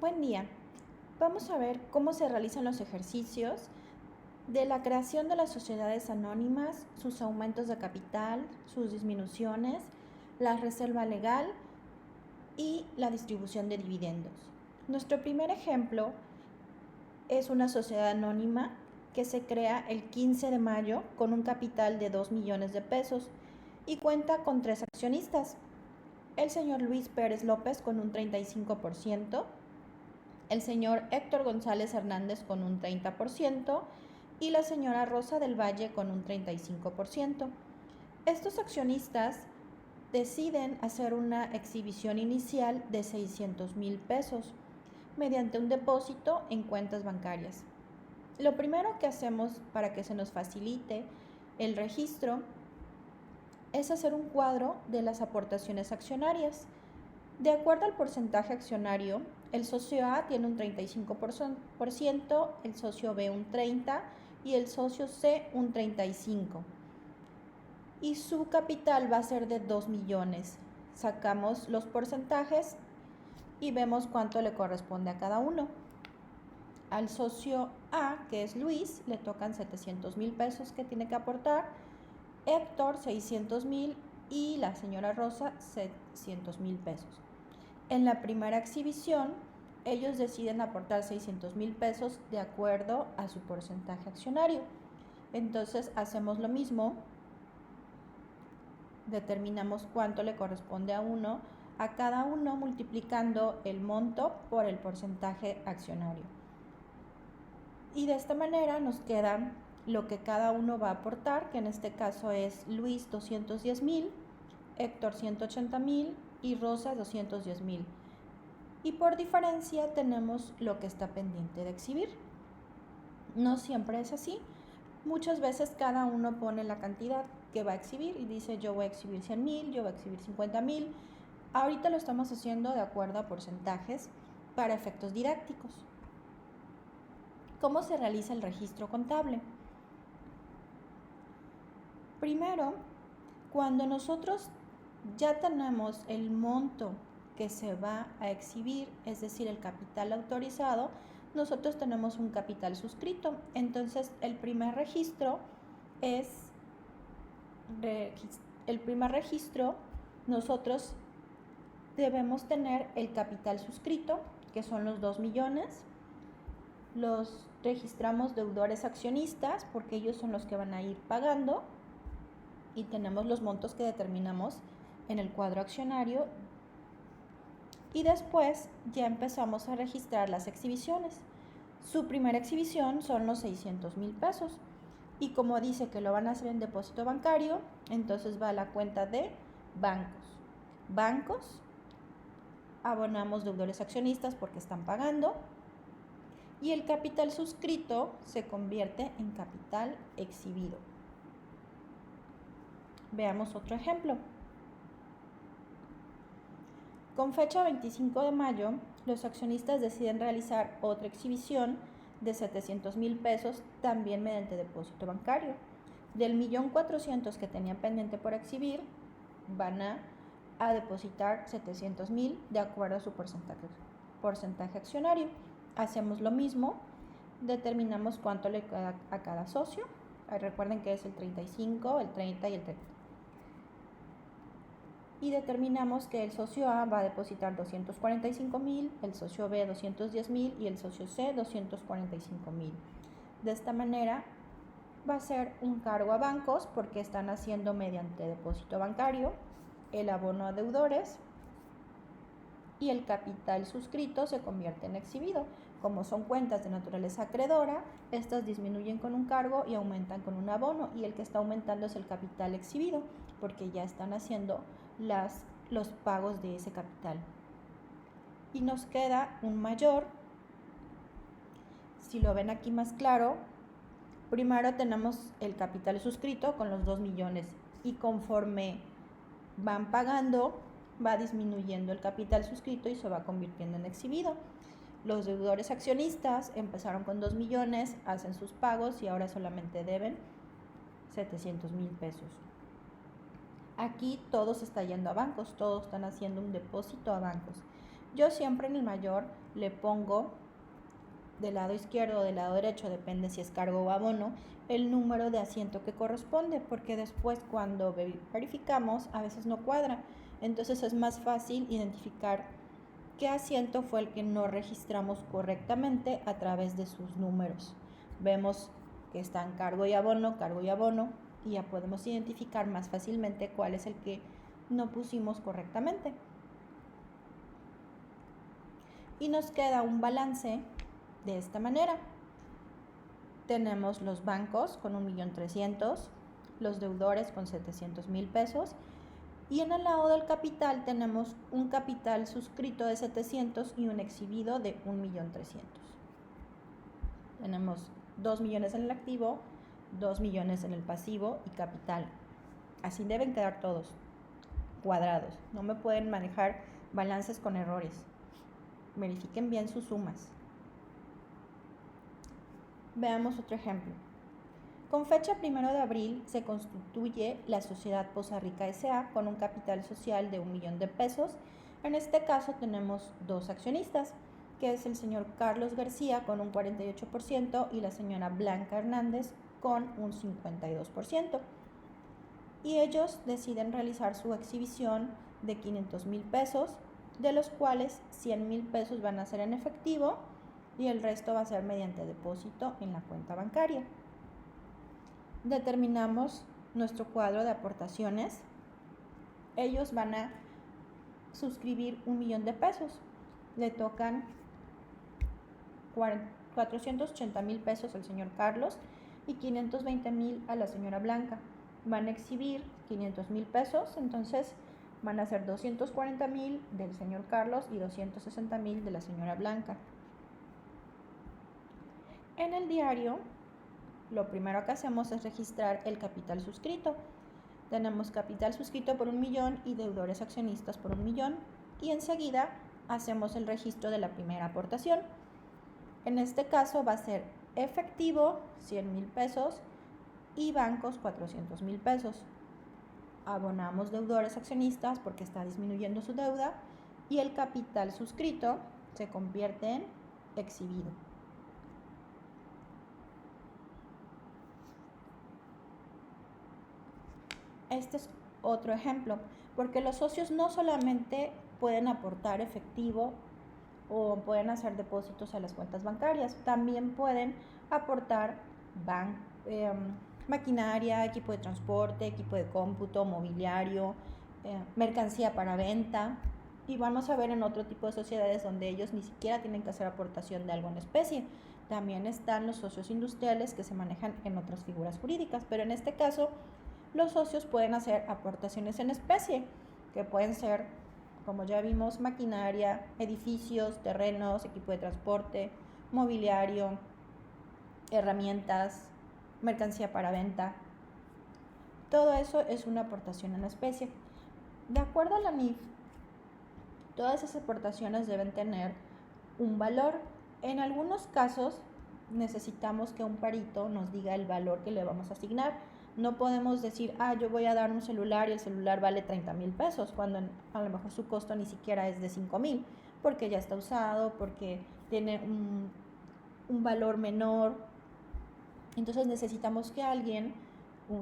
Buen día. Vamos a ver cómo se realizan los ejercicios de la creación de las sociedades anónimas, sus aumentos de capital, sus disminuciones, la reserva legal y la distribución de dividendos. Nuestro primer ejemplo es una sociedad anónima que se crea el 15 de mayo con un capital de 2 millones de pesos y cuenta con 3 accionistas. El señor Luis Pérez López con un 35%, el señor Héctor González Hernández con un 30% y la señora Rosa del Valle con un 35%. Estos accionistas deciden hacer una exhibición inicial de 600,000 pesos mediante un depósito en cuentas bancarias. Lo primero que hacemos para que se nos facilite el registro es hacer un cuadro de las aportaciones accionarias. De acuerdo al porcentaje accionario, el socio A tiene un 35%, el socio B un 30% y el socio C un 35%. Y su capital va a ser de 2 millones. Sacamos los porcentajes y vemos cuánto le corresponde a cada uno. Al socio A, que es Luis, le tocan 700,000 pesos que tiene que aportar, Héctor 600,000 y la señora Rosa 700,000 pesos. En la primera exhibición, ellos deciden aportar 600,000 pesos de acuerdo a su porcentaje accionario. Entonces hacemos lo mismo, determinamos cuánto le corresponde a cada uno multiplicando el monto por el porcentaje accionario. Y de esta manera nos queda lo que cada uno va a aportar, que en este caso es Luis 210,000, Héctor 180,000 y Rosa 210,000. Y por diferencia tenemos lo que está pendiente de exhibir. No siempre es así. Muchas veces cada uno pone la cantidad que va a exhibir y dice yo voy a exhibir 100,000, yo voy a exhibir 50,000. Ahorita lo estamos haciendo de acuerdo a porcentajes para efectos didácticos. ¿Cómo se realiza el registro contable? Primero, cuando nosotros ya tenemos el monto que se va a exhibir, es decir, el capital autorizado, nosotros tenemos un capital suscrito. Entonces, el primer registro nosotros debemos tener el capital suscrito, que son los 2 millones. Los registramos deudores accionistas porque ellos son los que van a ir pagando y tenemos los montos que determinamos en el cuadro accionario. Y después ya empezamos a registrar las exhibiciones. Su primera exhibición son los 600,000 pesos. Y como dice que lo van a hacer en depósito bancario, entonces va a la cuenta de bancos. Abonamos deudores accionistas porque están pagando. Y el capital suscrito se convierte en capital exhibido. Veamos otro ejemplo. Con fecha 25 de mayo, los accionistas deciden realizar otra exhibición de 700,000 pesos también mediante depósito bancario. Del 1,400,000 que tenían pendiente por exhibir, van a depositar 700,000 de acuerdo a su porcentaje accionario. Hacemos lo mismo, determinamos cuánto le queda a cada socio. Recuerden que es el 35, el 30 y el 30. Y determinamos que el socio A va a depositar 245,000, el socio B 210,000 y el socio C 245,000. De esta manera va a ser un cargo a bancos porque están haciendo mediante depósito bancario, el abono a deudores y el capital suscrito se convierte en exhibido. Como son cuentas de naturaleza acreedora, estas disminuyen con un cargo y aumentan con un abono, y el que está aumentando es el capital exhibido porque ya están haciendo los pagos de ese capital. Y nos queda un mayor. Si lo ven aquí más claro, primero tenemos el capital suscrito con los 2 millones y conforme van pagando va disminuyendo el capital suscrito y se va convirtiendo en exhibido. Los deudores accionistas empezaron con 2 millones, hacen sus pagos y ahora solamente deben 700,000 pesos. Aquí todo se está yendo a bancos, todos están haciendo un depósito a bancos. Yo siempre en el mayor le pongo del lado izquierdo o del lado derecho, depende si es cargo o abono, el número de asiento que corresponde, porque después cuando verificamos a veces no cuadra. Entonces es más fácil identificar qué asiento fue el que no registramos correctamente a través de sus números. Vemos que están cargo y abono, y ya podemos identificar más fácilmente cuál es el que no pusimos correctamente. Y nos queda un balance de esta manera. Tenemos los bancos con 1.300.000, los deudores con 700,000 pesos, y en el lado del capital tenemos un capital suscrito de 700 y un exhibido de 1.300.000. Tenemos 2 millones en el activo, 2 millones en el pasivo y capital. Así deben quedar todos cuadrados. No me pueden manejar balances con errores. Verifiquen bien sus sumas. Veamos otro ejemplo. Con fecha 1 de abril se constituye la Sociedad Poza Rica S.A. con un capital social de 1 millón de pesos. En este caso tenemos dos accionistas, que es el señor Carlos García con un 48% y la señora Blanca Hernández con un 52%. Y ellos deciden realizar su exhibición de 500,000 pesos, de los cuales 100,000 pesos van a ser en efectivo y el resto va a ser mediante depósito en la cuenta bancaria. Determinamos nuestro cuadro de aportaciones. Ellos van a suscribir 1 millón de pesos. Le tocan 480,000 pesos al señor Carlos y 520,000 a la señora Blanca. Van a exhibir 500,000 pesos, entonces van a ser 240,000 del señor Carlos y 260,000 de la señora Blanca. En el diario, lo primero que hacemos es registrar el capital suscrito. Tenemos capital suscrito por 1 millón y deudores accionistas por 1 millón, y enseguida hacemos el registro de la primera aportación. En este caso va a ser efectivo 100,000 pesos y bancos 400,000 pesos. Abonamos deudores accionistas porque está disminuyendo su deuda y el capital suscrito se convierte en exhibido. Este es otro ejemplo, porque los socios no solamente pueden aportar efectivo o pueden hacer depósitos a las cuentas bancarias, también pueden aportar maquinaria, equipo de transporte, equipo de cómputo, mobiliario, mercancía para venta. Y vamos a ver en otro tipo de sociedades donde ellos ni siquiera tienen que hacer aportación de algo en especie. También están los socios industriales que se manejan en otras figuras jurídicas, pero en este caso los socios pueden hacer aportaciones en especie, que pueden ser, como ya vimos, maquinaria, edificios, terrenos, equipo de transporte, mobiliario, herramientas, mercancía para venta. Todo eso es una aportación en especie. De acuerdo a la NIF, todas esas aportaciones deben tener un valor. En algunos casos necesitamos que un perito nos diga el valor que le vamos a asignar. No podemos decir, yo voy a dar un celular y el celular vale 30,000 pesos, cuando a lo mejor su costo ni siquiera es de 5,000, porque ya está usado, porque tiene un valor menor. Entonces necesitamos que alguien,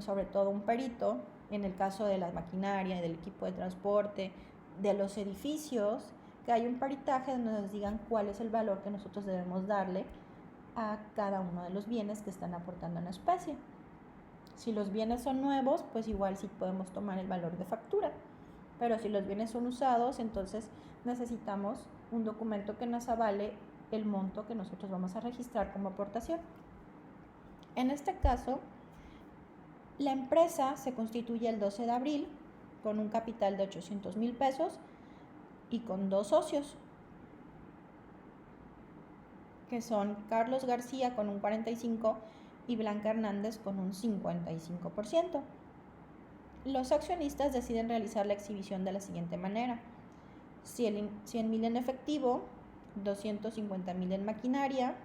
sobre todo un perito, en el caso de la maquinaria, del equipo de transporte, de los edificios, que haya un peritaje donde nos digan cuál es el valor que nosotros debemos darle a cada uno de los bienes que están aportando en la especie. Si los bienes son nuevos, pues igual sí podemos tomar el valor de factura. Pero si los bienes son usados, entonces necesitamos un documento que nos avale el monto que nosotros vamos a registrar como aportación. En este caso, la empresa se constituye el 12 de abril con un capital de 800,000 pesos y con dos socios, que son Carlos García con un 45% y Blanca Hernández con un 55%. Los accionistas deciden realizar la exhibición de la siguiente manera: 100,000 en efectivo, 250,000 en maquinaria,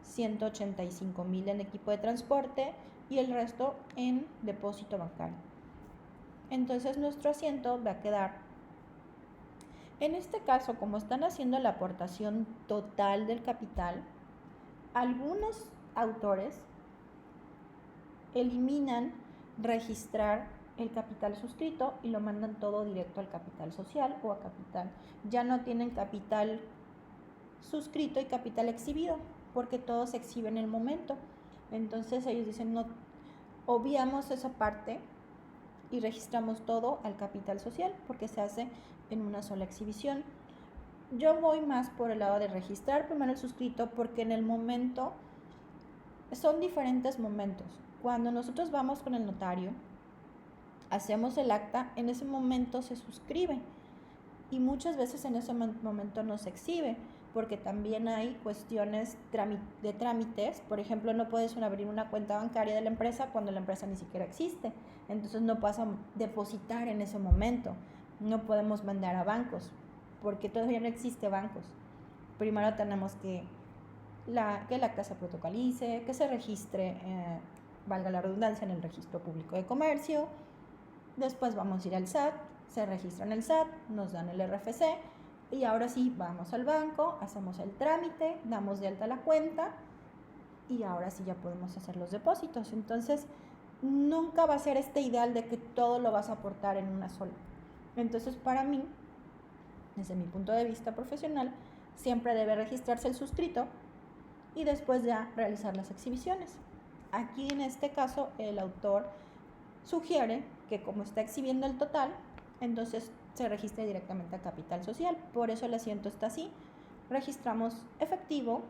185,000 en equipo de transporte y el resto en depósito bancario. Entonces nuestro asiento va a quedar En este caso, como están haciendo la aportación total del capital, algunos autores eliminan registrar el capital suscrito y lo mandan todo directo al capital social o a capital. Ya no tienen capital suscrito y capital exhibido, porque todo se exhibe en el momento. Entonces ellos dicen, no, obviamos esa parte y registramos todo al capital social, porque se hace en una sola exhibición. Yo voy más por el lado de registrar primero el suscrito, porque en el momento son diferentes momentos. Cuando nosotros vamos con el notario, hacemos el acta, en ese momento se suscribe y muchas veces en ese momento no se exhibe, porque también hay cuestiones de trámites. Por ejemplo, no puedes abrir una cuenta bancaria de la empresa cuando la empresa ni siquiera existe, entonces no pasa a depositar en ese momento, no podemos mandar a bancos porque todavía no existe bancos. Primero tenemos que el acta se protocolice, que se registre, valga la redundancia, en el registro público de comercio. Después vamos a ir al SAT, se registra en el SAT, nos dan el RFC y ahora sí vamos al banco, hacemos el trámite, damos de alta la cuenta y ahora sí ya podemos hacer los depósitos. Entonces nunca va a ser este ideal de que todo lo vas a aportar en una sola. Entonces para mí, desde mi punto de vista profesional, siempre debe registrarse el suscrito y después ya realizar las exhibiciones. Aquí en este caso el autor sugiere que como está exhibiendo el total, entonces se registre directamente a capital social. Por eso el asiento está así. Registramos efectivo,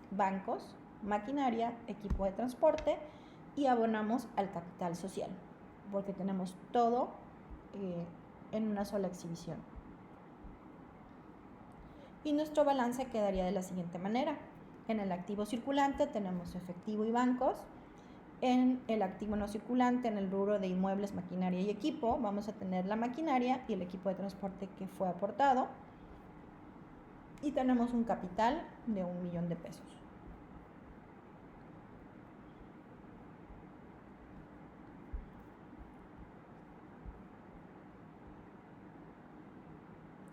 bancos, maquinaria, equipo de transporte y abonamos al capital social, porque tenemos todo en una sola exhibición. Y nuestro balance quedaría de la siguiente manera. En el activo circulante tenemos efectivo y bancos. En el activo no circulante, en el rubro de inmuebles, maquinaria y equipo, vamos a tener la maquinaria y el equipo de transporte que fue aportado. Y tenemos un capital de 1 millón de pesos.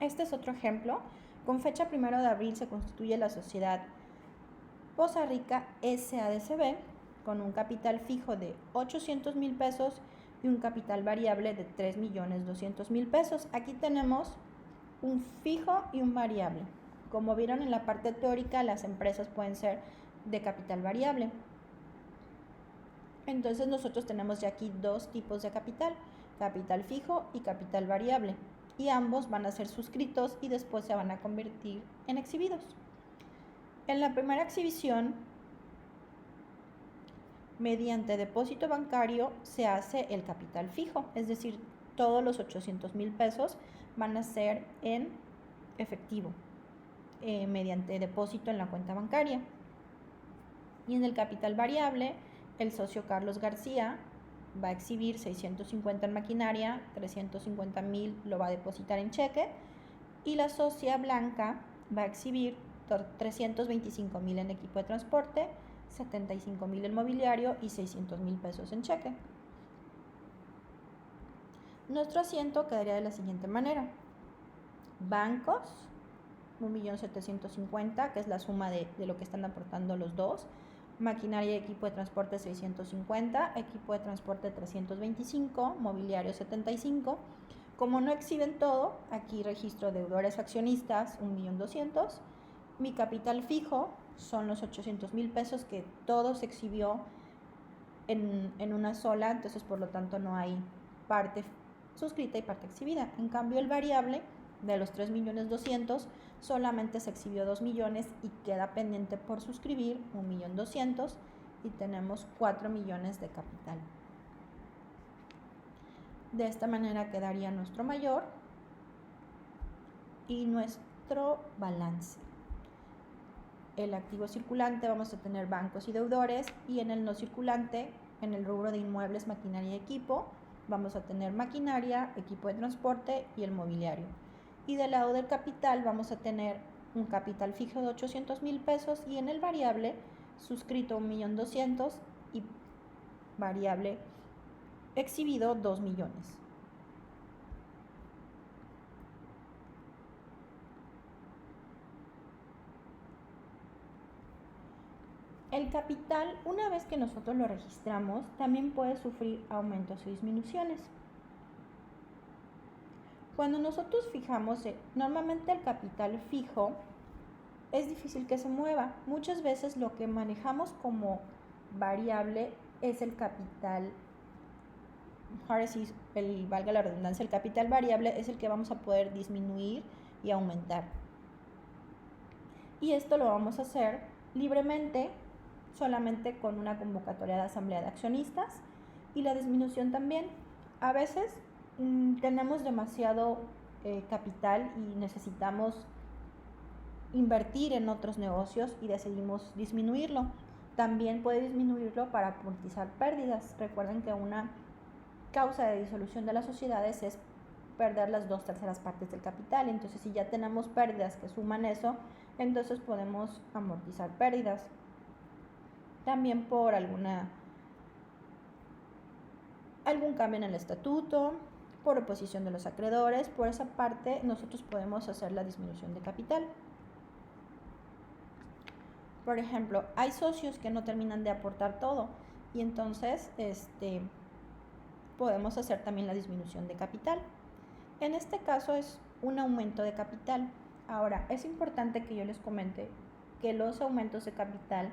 Este es otro ejemplo. Con fecha 1 de abril se constituye la sociedad Poza Rica SADCB con un capital fijo de 800,000 pesos y un capital variable de 3,200,000 pesos. Aquí tenemos un fijo y un variable. Como vieron en la parte teórica, las empresas pueden ser de capital variable. Entonces nosotros tenemos ya aquí dos tipos de capital fijo y capital variable, y ambos van a ser suscritos y después se van a convertir en exhibidos. En la primera exhibición, mediante depósito bancario se hace el capital fijo, es decir, todos los 800,000 pesos van a ser en efectivo, mediante depósito en la cuenta bancaria. Y en el capital variable, el socio Carlos García va a exhibir 650 en maquinaria, 350,000 lo va a depositar en cheque, y la socia Blanca va a exhibir 325,000 en equipo de transporte, 75,000 en mobiliario y 600,000 pesos en cheque. Nuestro asiento quedaría de la siguiente manera: bancos, 1,750,000, que es la suma de lo que están aportando los dos. Maquinaria y equipo de transporte 650, equipo de transporte 325, mobiliario 75. Como no exhiben todo, aquí registro deudores accionistas 1,200,000. Mi capital fijo son los 800,000 pesos que todo se exhibió en una sola, entonces por lo tanto no hay parte suscrita y parte exhibida. En cambio el variable de los 3,200,000 solamente se exhibió 2 millones y queda pendiente por suscribir 1,200,000 y tenemos 4 millones de capital. De esta manera quedaría nuestro mayor y nuestro balance. El activo circulante vamos a tener bancos y deudores, y en el no circulante, en el rubro de inmuebles, maquinaria y equipo, vamos a tener maquinaria, equipo de transporte y el mobiliario. Y del lado del capital vamos a tener un capital fijo de 800,000 pesos y en el variable suscrito 1,200,000 y variable exhibido 2 millones. El capital, una vez que nosotros lo registramos, también puede sufrir aumentos y disminuciones. Cuando nosotros fijamos, normalmente el capital fijo es difícil que se mueva. Muchas veces lo que manejamos como variable es el capital. Ahora sí, valga la redundancia, el capital variable es el que vamos a poder disminuir y aumentar. Y esto lo vamos a hacer libremente, solamente con una convocatoria de asamblea de accionistas, y la disminución también. A veces tenemos demasiado capital y necesitamos invertir en otros negocios y decidimos disminuirlo. También puede disminuirlo para amortizar pérdidas. Recuerden que una causa de disolución de las sociedades es perder las 2/3 partes del capital. Entonces, si ya tenemos pérdidas que suman eso, entonces podemos amortizar pérdidas. También por algún cambio en el estatuto, por oposición de los acreedores. Por esa parte, nosotros podemos hacer la disminución de capital. Por ejemplo, hay socios que no terminan de aportar todo y entonces podemos hacer también la disminución de capital. En este caso es un aumento de capital. Ahora, es importante que yo les comente que los aumentos de capital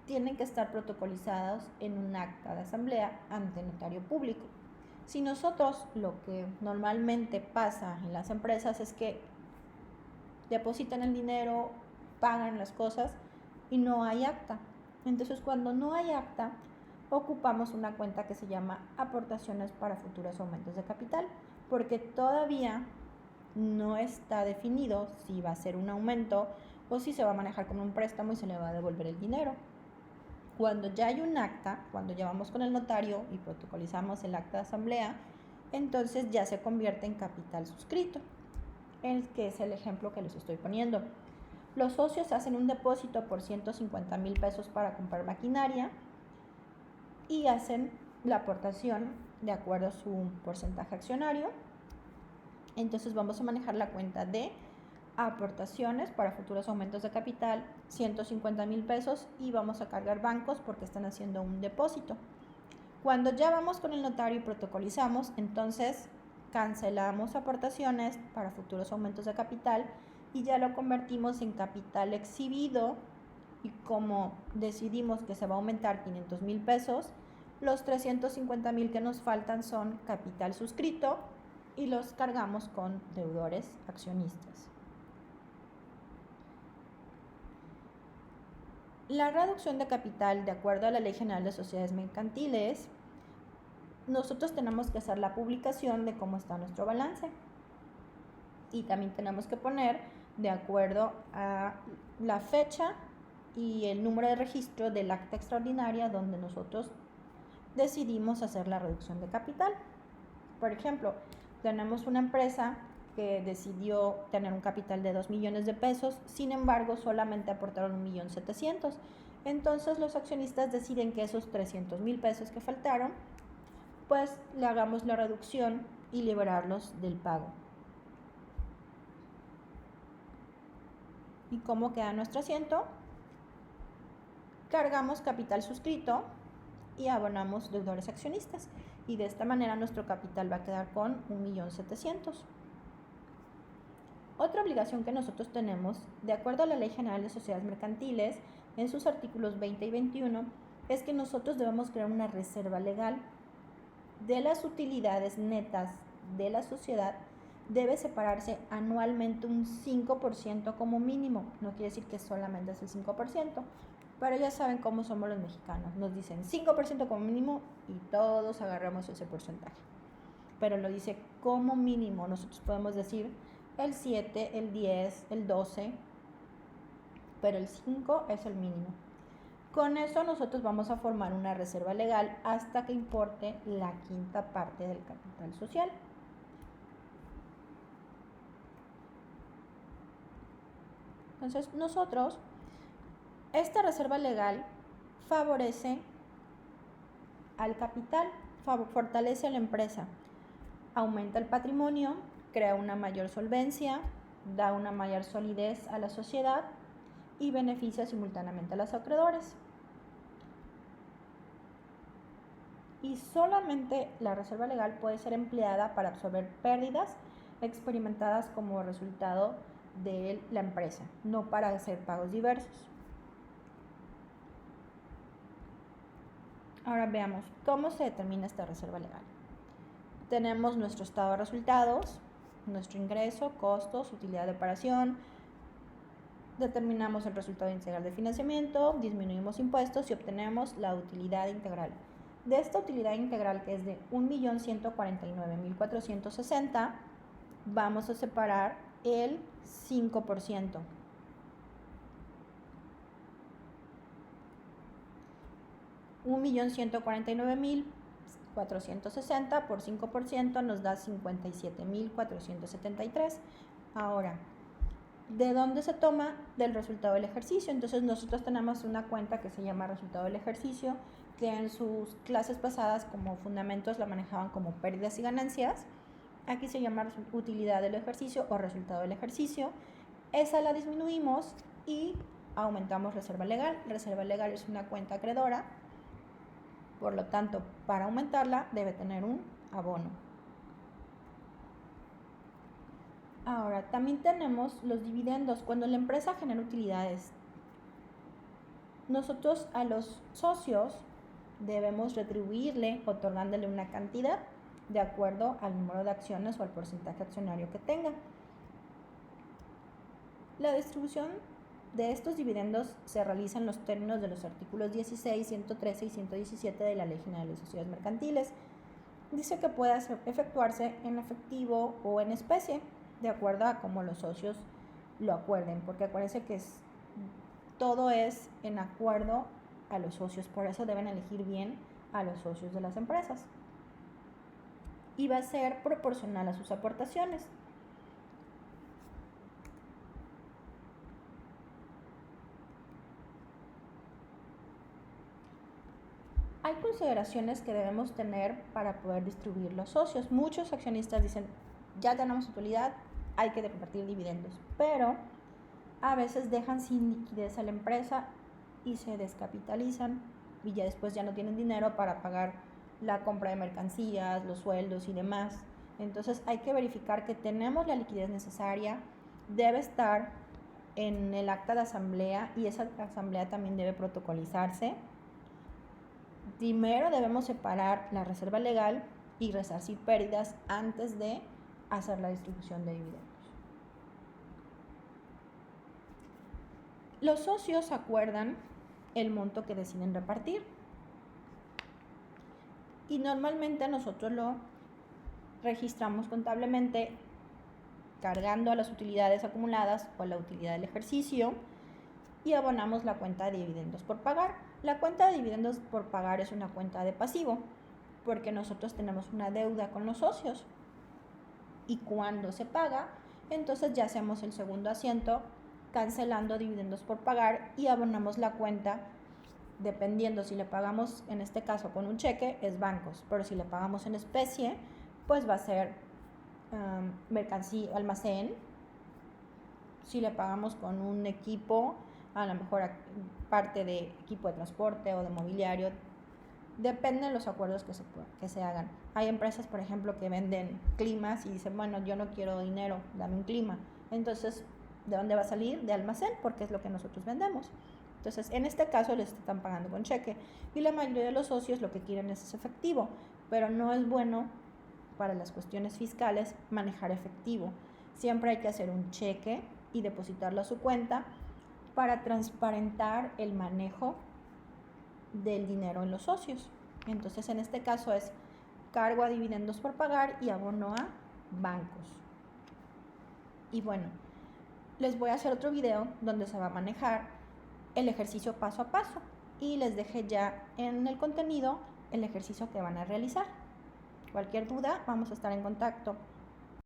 tienen que estar protocolizados en un acta de asamblea ante notario público. Si nosotros, lo que normalmente pasa en las empresas es que depositan el dinero, pagan las cosas y no hay acta. Entonces, cuando no hay acta, ocupamos una cuenta que se llama aportaciones para futuros aumentos de capital, porque todavía no está definido si va a ser un aumento o si se va a manejar como un préstamo y se le va a devolver el dinero. Cuando ya hay un acta, cuando ya vamos con el notario y protocolizamos el acta de asamblea, entonces ya se convierte en capital suscrito, que es el ejemplo que les estoy poniendo. Los socios hacen un depósito por 150,000 pesos para comprar maquinaria y hacen la aportación de acuerdo a su porcentaje accionario. Entonces vamos a manejar la cuenta de aportaciones para futuros aumentos de capital, 150,000 pesos, y vamos a cargar bancos porque están haciendo un depósito. Cuando ya vamos con el notario y protocolizamos, entonces cancelamos aportaciones para futuros aumentos de capital y ya lo convertimos en capital exhibido, y como decidimos que se va a aumentar 500,000 pesos, los 350,000 que nos faltan son capital suscrito y los cargamos con deudores accionistas. La reducción de capital, de acuerdo a la Ley General de Sociedades Mercantiles, nosotros tenemos que hacer la publicación de cómo está nuestro balance y también tenemos que poner de acuerdo a la fecha y el número de registro del acta extraordinaria donde nosotros decidimos hacer la reducción de capital. Por ejemplo, tenemos una empresa que decidió tener un capital de 2 millones de pesos, sin embargo solamente aportaron 1,700,000. Entonces los accionistas deciden que esos 300,000 pesos que faltaron, pues le hagamos la reducción y liberarlos del pago. ¿Y cómo queda nuestro asiento? Cargamos capital suscrito y abonamos deudores accionistas, y de esta manera nuestro capital va a quedar con 1,700,000. Otra obligación que nosotros tenemos, de acuerdo a la Ley General de Sociedades Mercantiles, en sus artículos 20 y 21, es que nosotros debemos crear una reserva legal. De las utilidades netas de la sociedad debe separarse anualmente un 5% como mínimo. No quiere decir que solamente es el 5%, pero ya saben cómo somos los mexicanos. Nos dicen 5% como mínimo y todos agarramos ese porcentaje. Pero lo dice como mínimo. Nosotros podemos decir el 7, el 10, el 12, pero el 5 es el mínimo. Con eso nosotros vamos a formar una reserva legal hasta que importe la quinta parte del capital social. Entonces nosotros, esta reserva legal favorece al capital, fortalece a la empresa, aumenta el patrimonio, crea una mayor solvencia, da una mayor solidez a la sociedad y beneficia simultáneamente a los acreedores. y solamente la reserva legal puede ser empleada para absorber pérdidas experimentadas como resultado de la empresa, no para hacer pagos diversos. Ahora veamos cómo se determina esta reserva legal. Tenemos nuestro estado de resultados, nuestro ingreso, costos, utilidad de operación, determinamos el resultado integral de financiamiento, disminuimos impuestos y obtenemos la utilidad integral. De esta utilidad integral, que es de 1.149.460, vamos a separar el 5%. $1.149.460 por 5% nos da 57.473. Ahora, ¿de dónde se toma? Del resultado del ejercicio. Entonces nosotros tenemos una cuenta que se llama resultado del ejercicio, que en sus clases pasadas como fundamentos la manejaban como pérdidas y ganancias. Aquí se llama utilidad del ejercicio o resultado del ejercicio. Esa la disminuimos y aumentamos reserva legal. Reserva legal es una cuenta acreedora, por lo tanto, para aumentarla debe tener un abono. Ahora, también tenemos los dividendos. Cuando la empresa genera utilidades, nosotros a los socios debemos retribuirle otorgándole una cantidad de acuerdo al número de acciones o al porcentaje accionario que tenga. La distribución de estos dividendos se realiza en los términos de los artículos 16, 113 y 117 de la Ley General de Sociedades Mercantiles. Dice que puede efectuarse en efectivo o en especie, de acuerdo a cómo los socios lo acuerden, porque acuérdense que todo es en acuerdo a los socios, por eso deben elegir bien a los socios de las empresas. Y va a ser proporcional a sus aportaciones. Hay consideraciones que debemos tener para poder distribuir los socios. Muchos accionistas dicen, ya tenemos utilidad, hay que repartir dividendos, pero a veces dejan sin liquidez a la empresa y se descapitalizan y ya después ya no tienen dinero para pagar la compra de mercancías, los sueldos y demás. Entonces hay que verificar que tenemos la liquidez necesaria, debe estar en el acta de asamblea y esa asamblea también debe protocolizarse. Primero debemos separar la reserva legal y resarcir pérdidas antes de hacer la distribución de dividendos. Los socios acuerdan el monto que deciden repartir y normalmente nosotros lo registramos contablemente cargando a las utilidades acumuladas o a la utilidad del ejercicio y abonamos la cuenta de dividendos por pagar. La cuenta de dividendos por pagar es una cuenta de pasivo porque nosotros tenemos una deuda con los socios y cuando se paga, entonces ya hacemos el segundo asiento cancelando dividendos por pagar y abonamos la cuenta dependiendo si le pagamos en este caso con un cheque es bancos, pero si le pagamos en especie pues va a ser mercancía, almacén. Si le pagamos con un equipo, a lo mejor parte de equipo de transporte o de mobiliario, depende de los acuerdos que se hagan. Hay empresas, por ejemplo, que venden climas y dicen, bueno, yo no quiero dinero, dame un clima. Entonces, ¿de dónde va a salir? De almacén, porque es lo que nosotros vendemos. Entonces, en este caso les están pagando con cheque y la mayoría de los socios lo que quieren es efectivo, pero no es bueno para las cuestiones fiscales manejar efectivo. Siempre hay que hacer un cheque y depositarlo a su cuenta para transparentar el manejo del dinero en los socios. Entonces, en este caso es cargo a dividendos por pagar y abono a bancos. Y bueno, les voy a hacer otro video donde se va a manejar el ejercicio paso a paso y les dejé ya en el contenido el ejercicio que van a realizar. Cualquier duda, vamos a estar en contacto.